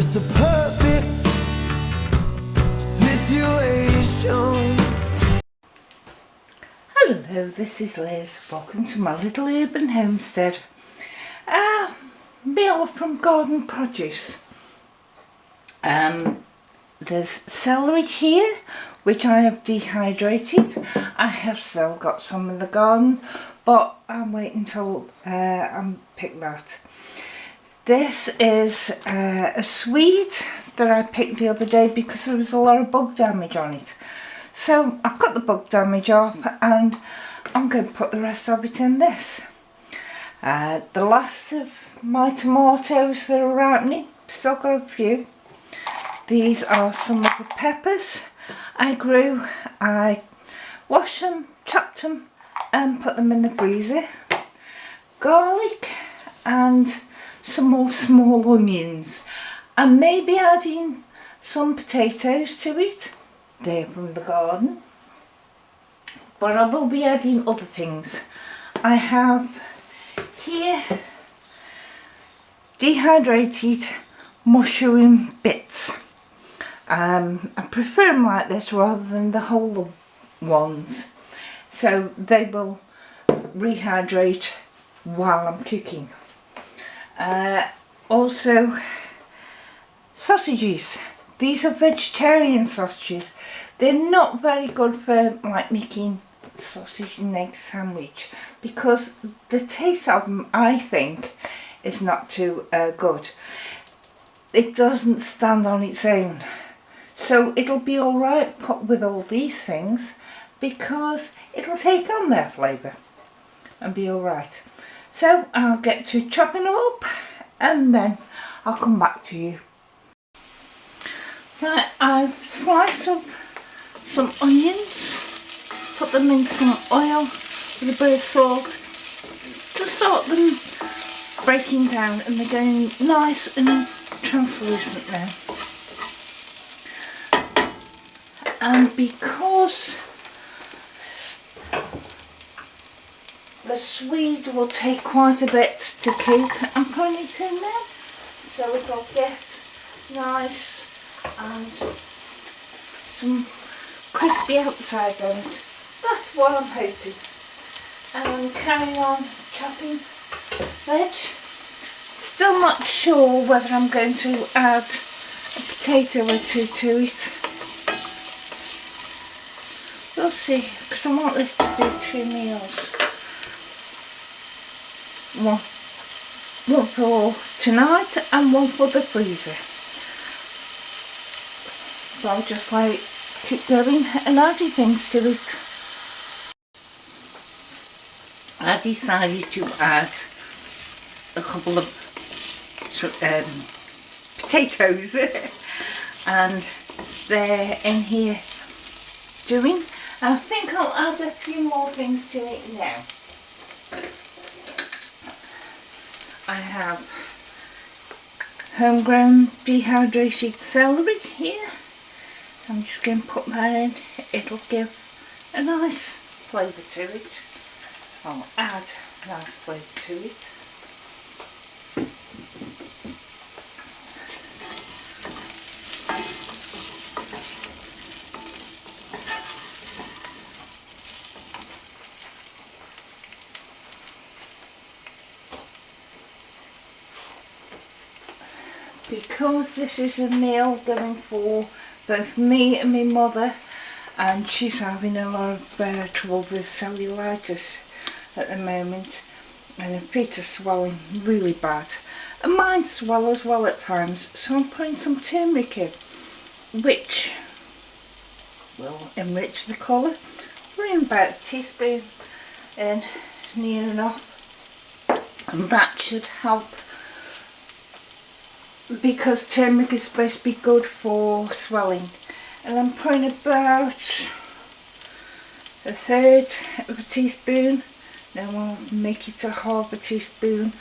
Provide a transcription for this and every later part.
It's a perfect situation. Hello, this is Liz. Welcome to my little urban homestead. Meal from garden produce. There's celery here, which I have dehydrated. I have still got some in the garden, but I'll wait until I pick that. This is a swede that I picked the other day because there was a lot of bug damage on it. So I've got the bug damage off and I'm going to put the rest of it in this. The last of my tomatoes that are ripening, still got a few. These are some of the peppers I grew. I washed them, chopped them and put them in the freezer. Garlic and some more small onions. And maybe adding some potatoes to it. They're from the garden. But I will be adding other things. I have here dehydrated mushroom bits. I prefer them like this rather than the whole ones, so they will rehydrate while I'm cooking. Also sausages. These are vegetarian sausages. They're not very good for like making sausage and egg sandwich because the taste of them, I think, is not too good. It doesn't stand on its own. So it'll be alright put with all these things because it'll take on their flavour and be alright. So I'll get to chopping them up and then I'll come back to you. Right, I've sliced up some onions, put them in some oil with a bit of salt to start them breaking down, and they're going nice and translucent now. And because the swede will take quite a bit to cook, I'm putting it in there so it'll get nice and some crispy outside on it. That's what I'm hoping. And I'm carrying on chopping veg. Still not sure whether I'm going to add a potato or two to it. We'll see, because I want this to be 2 meals. One for tonight and one for the freezer. So I'll just like keep going and adding things to it. I decided to add a couple of potatoes and they're in here doing. I think I'll add a few more things to it now. I have homegrown dehydrated celery here. I'm just going to put that in. It'll give a nice flavour to it. I'll add a nice flavour to it. Because this is a meal going for both me and my mother, and she's having a lot of trouble with cellulitis at the moment, and her feet are swelling really bad, and mine swell as well at times, so I'm putting some turmeric in, which will enrich the colour. We're in about a teaspoon in, near enough, and that should help, because turmeric is supposed to be good for swelling. And I'm putting about 1/3 of a teaspoon, now I'll make it a 1/2 a teaspoon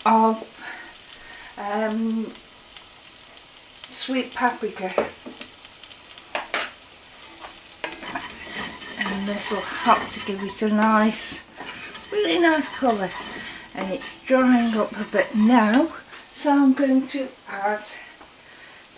of sweet paprika, and this will help to give it a nice, really nice colour. And it's drying up a bit now, so I'm going to add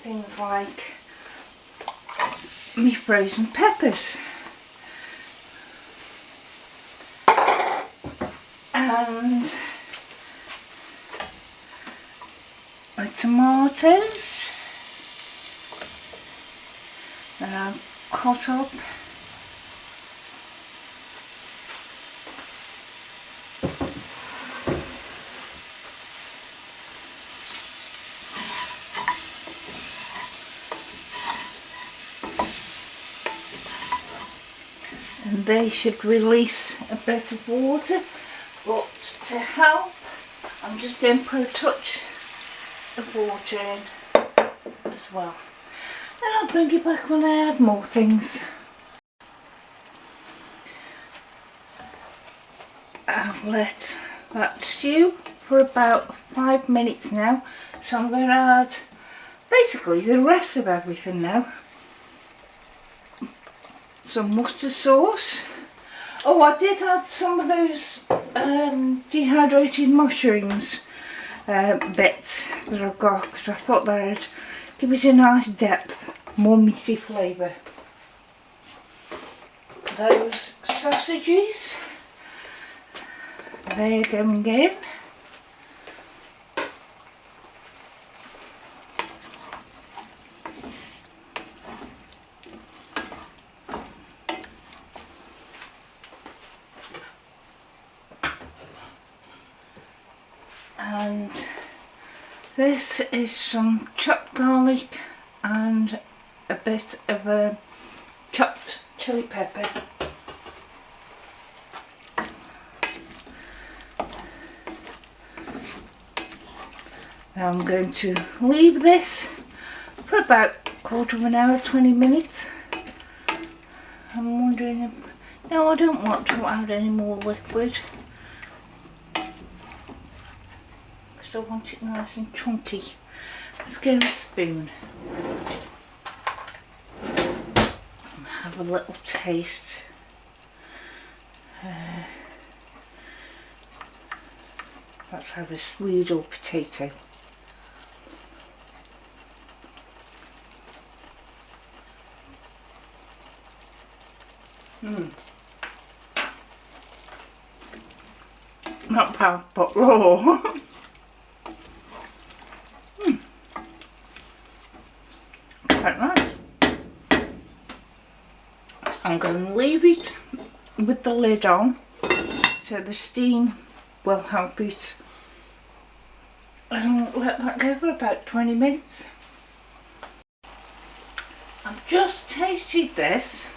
things like me frozen peppers and my tomatoes that I've cut up. And they should release a bit of water, but to help I'm just going to put a touch of water in as well. And I'll bring it back when I add more things. I've let that stew for about 5 minutes now, so I'm going to add basically the rest of everything now. Some mustard sauce. Oh, I did add some of those dehydrated mushrooms bits that I've got, because I thought that would give it a nice depth, more meaty flavour. Those sausages, they're going in. And this is some chopped garlic and a bit of a chopped chili pepper. Now I'm going to leave this for about a quarter of an hour, 20 minutes. I'm wondering if, no, I don't want to add any more liquid. I want it nice and chunky. Let's get a spoon and have a little taste. Let's have a swede or potato. Not bad, but raw. Quite nice. I'm going to leave it with the lid on so the steam will help it, and let that go for about 20 minutes. I've just tasted this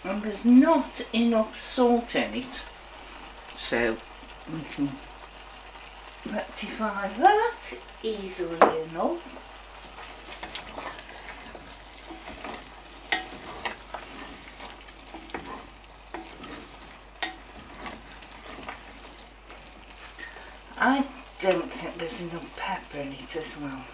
and there's not enough salt in it, so we can rectify that easily enough. I don't think there's enough pepper in it as well,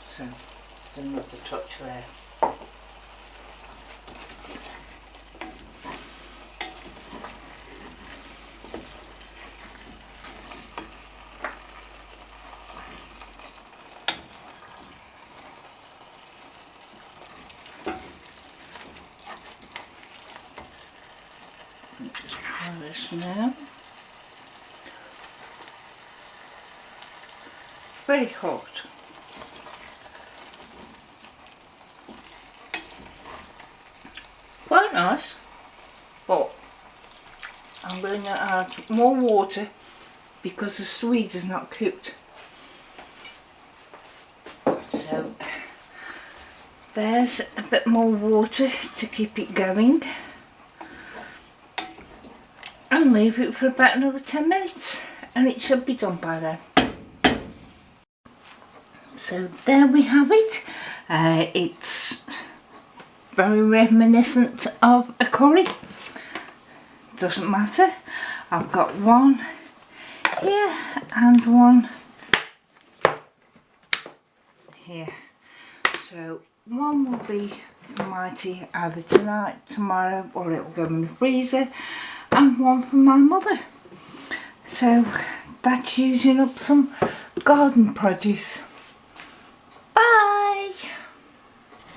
so there's another touch there. Just try this now. Very hot. Quite nice, but I'm going to add more water because the swede is not cooked. So there's a bit more water to keep it going, and leave it for about another 10 minutes and it should be done by then. So there we have it. It's very reminiscent of a curry. Doesn't matter. I've got one here and one here. So one will be for Mighty either tonight, tomorrow, or it'll go in the freezer, and one for my mother. So that's using up some garden produce.